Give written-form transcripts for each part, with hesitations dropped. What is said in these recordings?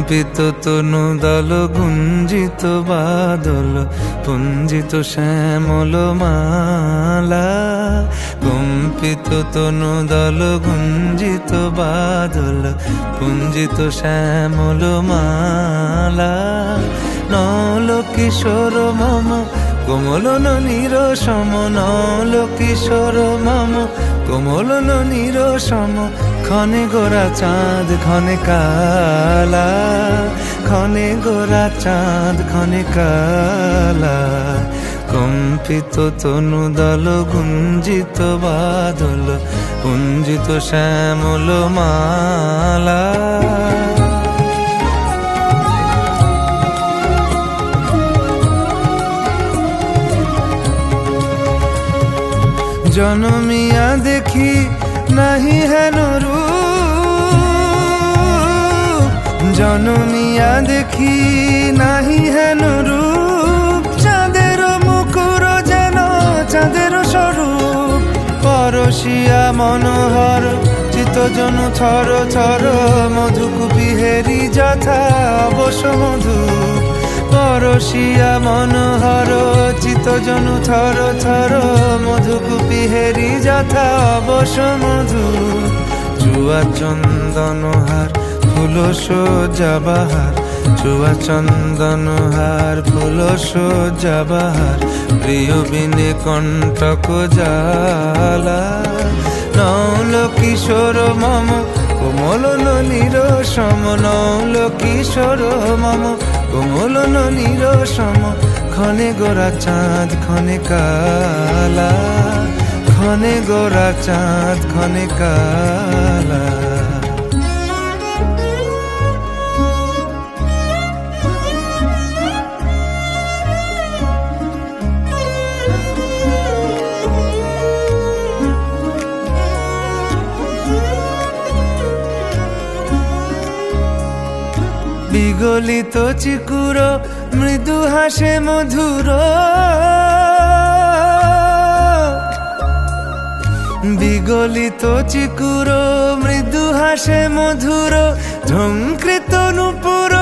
কম্পিত তনু দল গুঞ্জিত বাদল পুঞ্জিত শ্যামল মালা। কম্পিত তনু দল গুঞ্জিত বাদল পুঞ্জিত শ্যামল মালা। নল কিশোর মম কোমলন নিরসম, নল কিশোর মম কোমলন নিরসম। ক্ষণে গোরা চাঁদ ক্ষণে কালা, ক্ষণে গোরা চাঁদ ক্ষণে কালা। কম্পিত তনু দল গুঞ্জিত বাদল পুঞ্জিত শ্যামল মালা। জনমিয়া দেখি নাহি হেন রূপ, জনমিয়া দেখি নাহি হেন রূপ। চাঁদের মুকুর যেন চাঁদের স্বরূপ, পরশিয়া মনোহর চিত্তজনু থর থর। মধুকুপি হেরি যথা অবশ মধু, পরশিয়া মনোহর চিত্তজনু থর থর। মধুকুপি হেরি যথা অবশ মধু। চুয়া চন্দনহার ফুল সজ্জা বাহার, চুয়া চন্দনহার ফুল সজ্জা বাহার। প্রিয় বিনে কণ্টক জ্বালা। নল কিশোর মম কোমলন নিরসম, নল কিশোর মম কোমলন নিরসম। ক্ষণে গোরা চাঁদ ক্ষণে কালা, ক্ষণে গোরা চাঁদ ক্ষণে কালা। বিগলিত চিকুর মৃদু হাসে মধুর, বিগলিত চিকুর মৃদু হাসে মধুর। ঝঙ্কৃত নূপুর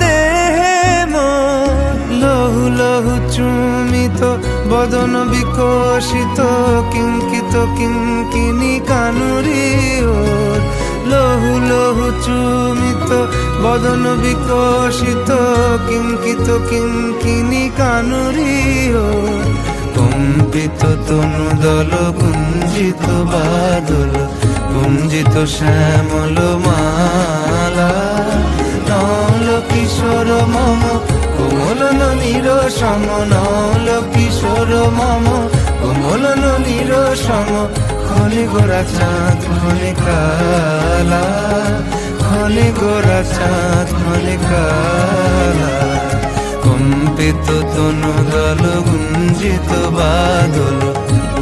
দেহে মন, লহু লহু চুমিত বদন বিকশিত। কিঙ্কিত কিঙ্কিনি কানুরি ওর, লহু লহু চুমিত বদন বিকশিত। কিঙ্কিত কিঙ্কিনি কানুরি ওর। কম্পিত তনু দল গুঞ্জিত বাদল গুঞ্জিত শ্যামল মালা। নল কিশোর মম কোমলন নিরসম, নল কিশোর মম কোমলন নিরসম। ক্ষণে গোরা চাঁদ ক্ষণে কালা, ক্ষণে গোরা চাঁদ ক্ষণে কালা। কম্পিত তনু দল গুঞ্জিত বাদল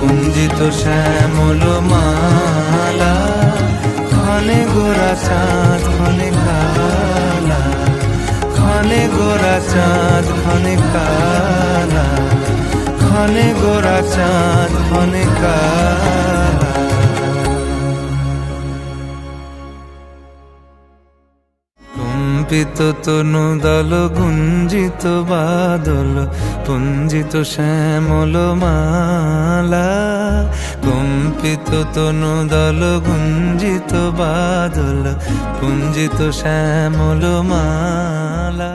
গুঞ্জিত শ্যামল মালা। ক্ষণে গোরা চাঁদ ক্ষণে কালা, ক্ষণে গোরা চাঁদ ক্ষণে কালা, ক্ষণে গোরা চাঁদ ক্ষণে কালা। কম্পিত তনু দল গুঞ্জিত বাদল পুঞ্জিত শ্যামল মালা। কম্পিত তনু দল গুঞ্জিত বাদল পুঞ্জিত শ্যামল মালা।